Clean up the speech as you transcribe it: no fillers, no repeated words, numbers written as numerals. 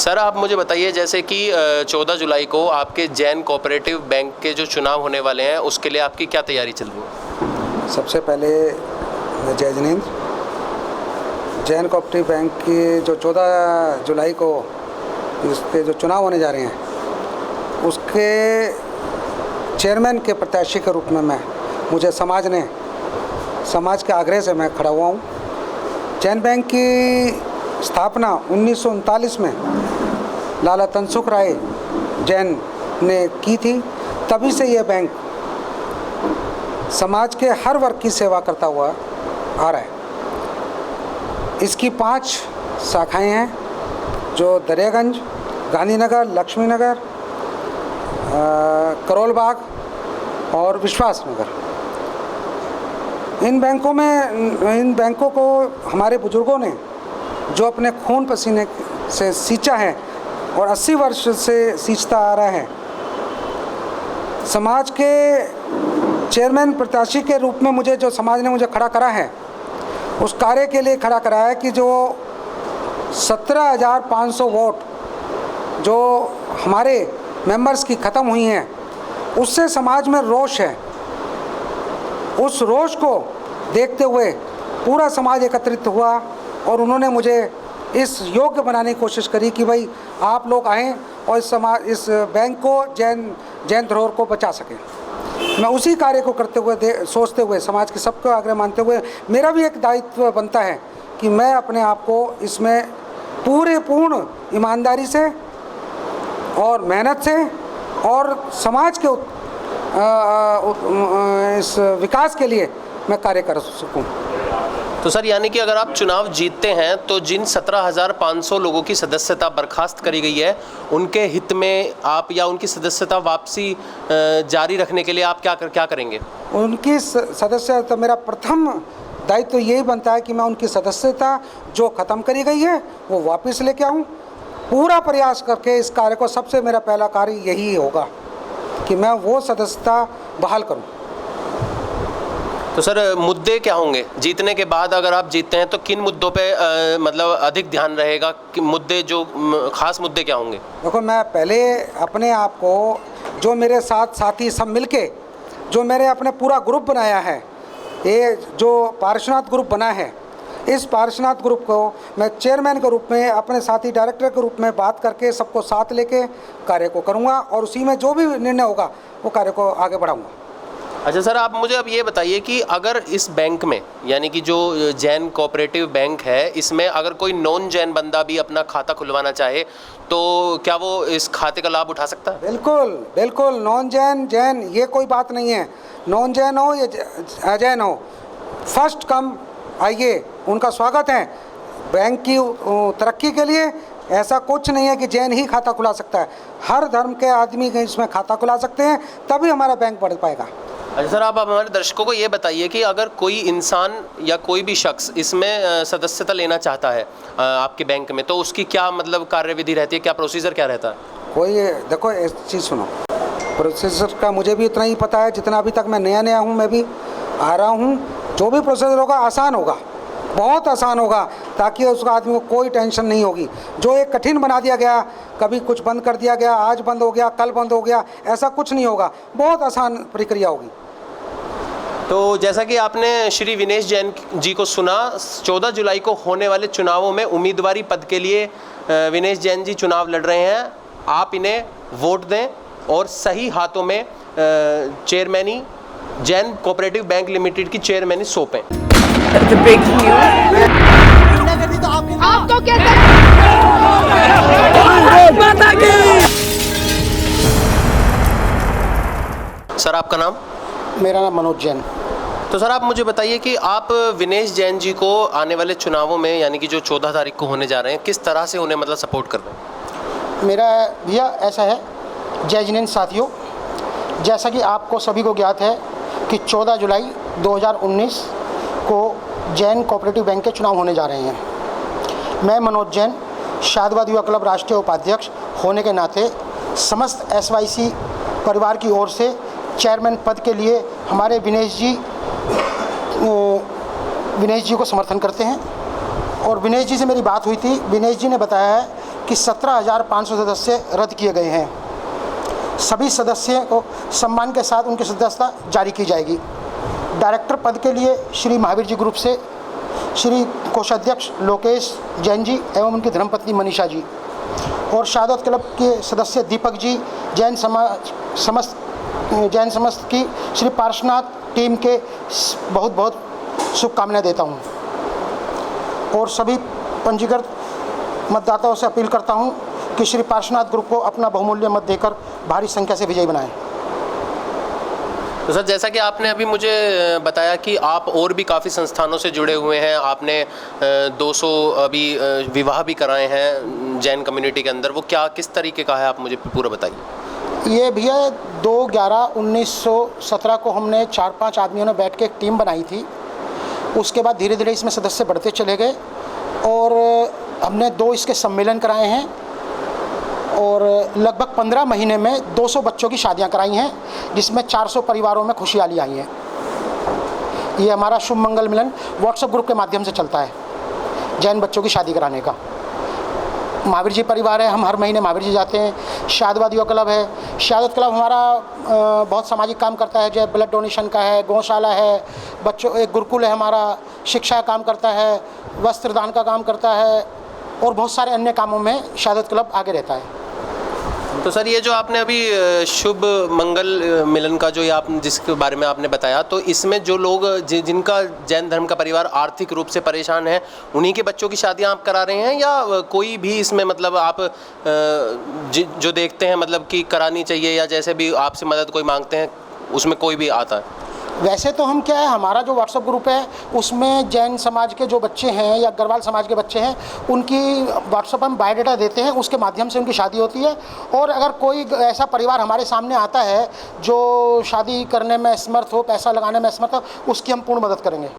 Sir आप मुझे बताइए, जैसे कि 14 जुलाई को आपके जैन कोऑपरेटिव बैंक के जो चुनाव होने वाले हैं उसके लिए आपकी क्या तैयारी चल रही है? सबसे पहले मैं जय जिनेंद्र, जैन कोऑपरेटिव बैंक की जो 14 जुलाई को इसके जो चुनाव होने जा रहे हैं उसके चेयरमैन के प्रत्याशी के रूप में मुझे समाज के आग्रह से मैं खड़ा हुआ हूँ। जैन बैंक की स्थापना 1939 में लाला तनसुख राय जैन ने की थी। तभी से ये बैंक समाज के हर वर्ग की सेवा करता हुआ आ रहा है। इसकी 5 शाखाएं हैं जो दरियागंज, गांधीनगर, लक्ष्मीनगर, करोल बाग और विश्वास नगर। इन बैंकों को हमारे बुजुर्गों ने जो अपने खून पसीने से सींचा है और 80 वर्ष से सींचता आ रहा है। समाज के चेयरमैन प्रत्याशी के रूप में जो समाज ने मुझे खड़ा करा है, उस कार्य के लिए खड़ा करा है कि जो 17,500 वोट जो हमारे मेंबर्स की ख़त्म हुई हैं, उससे समाज में रोष है। उस रोष को देखते हुए पूरा समाज एकत्रित हुआ और उन्होंने मुझे इस योग्य बनाने की कोशिश करी कि भाई आप लोग आएँ और इस बैंक को जैन धरोहर को बचा सकें। मैं उसी कार्य को करते हुए सोचते हुए समाज के सबको आग्रह मानते हुए मेरा भी एक दायित्व बनता है कि मैं अपने आप को इसमें पूर्ण ईमानदारी से और मेहनत से और समाज के इस विकास के लिए मैं कार्य कर सकूं। तो सर यानी कि अगर आप चुनाव जीतते हैं तो जिन 17,500 लोगों की सदस्यता बर्खास्त करी गई है उनके हित में आप या उनकी सदस्यता वापसी जारी रखने के लिए आप क्या करेंगे? उनकी सदस्यता मेरा प्रथम दायित्व यही बनता है कि मैं उनकी सदस्यता जो ख़त्म करी गई है वो वापस लेके आऊँ। पूरा प्रयास करके इस कार्य को, सबसे मेरा पहला कार्य यही होगा कि मैं वो सदस्यता बहाल करूं। तो सर मुद्दे क्या होंगे जीतने के बाद? अगर आप जीतते हैं तो किन मुद्दों पे मतलब अधिक ध्यान रहेगा कि मुद्दे जो खास मुद्दे क्या होंगे? देखो, मैं पहले अपने आप को, जो मेरे साथी सब मिलके जो मेरे अपने पूरा ग्रुप बनाया है, ये जो पार्श्वनाथ ग्रुप बना है, इस पार्श्वनाथ ग्रुप को मैं चेयरमैन के रूप में, अपने साथी डायरेक्टर के रूप में बात करके सबको साथ लेके कार्य को करूँगा और उसी में जो भी निर्णय होगा वो कार्य को आगे बढ़ाऊँगा। अच्छा सर, आप मुझे अब ये बताइए कि अगर इस बैंक में, यानी कि जो जैन कोऑपरेटिव बैंक है, इसमें अगर कोई नॉन जैन बंदा भी अपना खाता खुलवाना चाहे तो क्या वो इस खाते का लाभ उठा सकता है? बिल्कुल। नॉन जैन ये कोई बात नहीं है। नॉन जैन हो या जैन हो, फर्स्ट कम आइए, उनका स्वागत है। बैंक की तरक्की के लिए ऐसा कुछ नहीं है कि जैन ही खाता खुला सकता है। हर धर्म के आदमी इसमें खाता खुला सकते हैं, तभी हमारा बैंक बढ़ पाएगा। अच्छा सर, आप हमारे दर्शकों को ये बताइए कि अगर कोई इंसान या कोई भी शख्स इसमें सदस्यता लेना चाहता है आपके बैंक में, तो उसकी क्या मतलब कार्यविधि रहती है, क्या प्रोसीजर क्या रहता है? देखो, एक चीज़ सुनो, प्रोसीजर का मुझे भी उतना ही पता है जितना अभी तक मैं नया हूँ, मैं भी आ रहा हूँ। जो भी प्रोसीजर होगा आसान होगा, बहुत आसान होगा, ताकि उस आदमी को कोई टेंशन नहीं होगी। जो एक कठिन बना दिया गया, कभी कुछ बंद कर दिया गया, आज बंद हो गया, कल बंद हो गया, ऐसा कुछ नहीं होगा। बहुत आसान प्रक्रिया होगी। तो जैसा कि आपने श्री विनेश जैन जी को सुना, 14 जुलाई को होने वाले चुनावों में उम्मीदवारी पद के लिए विनेश जैन जी चुनाव लड़ रहे हैं। आप इन्हें वोट दें और सही हाथों में चेयरमैनी जैन कोऑपरेटिव बैंक लिमिटेड की चेयरमैनी सौंपें। आपको सर आपका नाम? मेरा नाम मनोज जैन। तो सर आप मुझे बताइए कि आप विनेश जैन जी को आने वाले चुनावों में, यानी कि जो 14 तारीख को होने जा रहे हैं, किस तरह से उन्हें मतलब सपोर्ट कर रहे हैं? मेरा भैया ऐसा है, जय जिनेंद्र साथियों, जैसा कि आपको सभी को ज्ञात है कि 14 जुलाई 2019 को जैन कोऑपरेटिव बैंक के चुनाव होने जा रहे हैं। मैं मनोज जैन, शादवाद युवा क्लब राष्ट्रीय उपाध्यक्ष होने के नाते समस्त SYC परिवार की ओर से चेयरमैन पद के लिए हमारे विनेश जी को समर्थन करते हैं। और विनेश जी से मेरी बात हुई थी। विनेश जी ने बताया है कि 17,500 सदस्य रद्द किए गए हैं। सभी सदस्यों को सम्मान के साथ उनकी सदस्यता जारी की जाएगी। डायरेक्टर पद के लिए श्री महावीर जी ग्रुप से श्री कोषाध्यक्ष लोकेश जैन जी एवं उनकी धर्मपत्नी मनीषा जी, और शहादत क्लब के सदस्य दीपक जी, जैन समस्त की श्री पार्श्वनाथ टीम के बहुत बहुत शुभकामनाएं देता हूं। और सभी पंजीकृत मतदाताओं से अपील करता हूं कि श्री पार्श्वनाथ ग्रुप को अपना बहुमूल्य मत देकर भारी संख्या से विजयी बनाएं। तो सर, जैसा कि आपने अभी मुझे बताया कि आप और भी काफ़ी संस्थानों से जुड़े हुए हैं, आपने 200 अभी विवाह भी कराए हैं जैन कम्युनिटी के अंदर, वो क्या किस तरीके का है, आप मुझे पूरा बताइए। ये भैया 2/11/1917 को हमने 4-5 आदमियों ने बैठ के एक टीम बनाई थी। उसके बाद धीरे धीरे इसमें सदस्य बढ़ते चले गए और हमने 2 इसके सम्मेलन कराए हैं और लगभग 15 महीने में 200 बच्चों की शादियां कराई हैं, जिसमें 400 परिवारों में खुशहाली आई है। ये हमारा शुभ मंगल मिलन व्हाट्सएप ग्रुप के माध्यम से चलता है, जैन बच्चों की शादी कराने का। महावीर जी परिवार है, हम हर महीने महावीर जी जाते हैं। शहादवाद युवा क्लब है, शहादत क्लब हमारा बहुत सामाजिक काम करता है, जैसे ब्लड डोनेशन का है, गौशाला है, बच्चों एक गुरुकुल है हमारा, शिक्षा का काम करता है, वस्त्रदान का काम करता है और बहुत सारे अन्य कामों में शहादत क्लब आगे रहता है। तो सर, ये जो आपने अभी शुभ मंगल मिलन का जो ये आप जिसके बारे में आपने बताया, तो इसमें जो लोग जिनका जैन धर्म का परिवार आर्थिक रूप से परेशान है, उन्हीं के बच्चों की शादियां आप करा रहे हैं या कोई भी इसमें मतलब आप जो देखते हैं मतलब कि करानी चाहिए या जैसे भी आपसे मदद कोई मांगते हैं उसमें कोई भी आता है? वैसे तो हम क्या है, हमारा जो व्हाट्सएप ग्रुप है उसमें जैन समाज के जो बच्चे हैं या अग्रवाल समाज के बच्चे हैं उनकी व्हाट्सएप पर हम बायोडाटा देते हैं, उसके माध्यम से उनकी शादी होती है। और अगर कोई ऐसा परिवार हमारे सामने आता है जो शादी करने में असमर्थ हो, पैसा लगाने में असमर्थ हो, उसकी हम पूर्ण मदद करेंगे।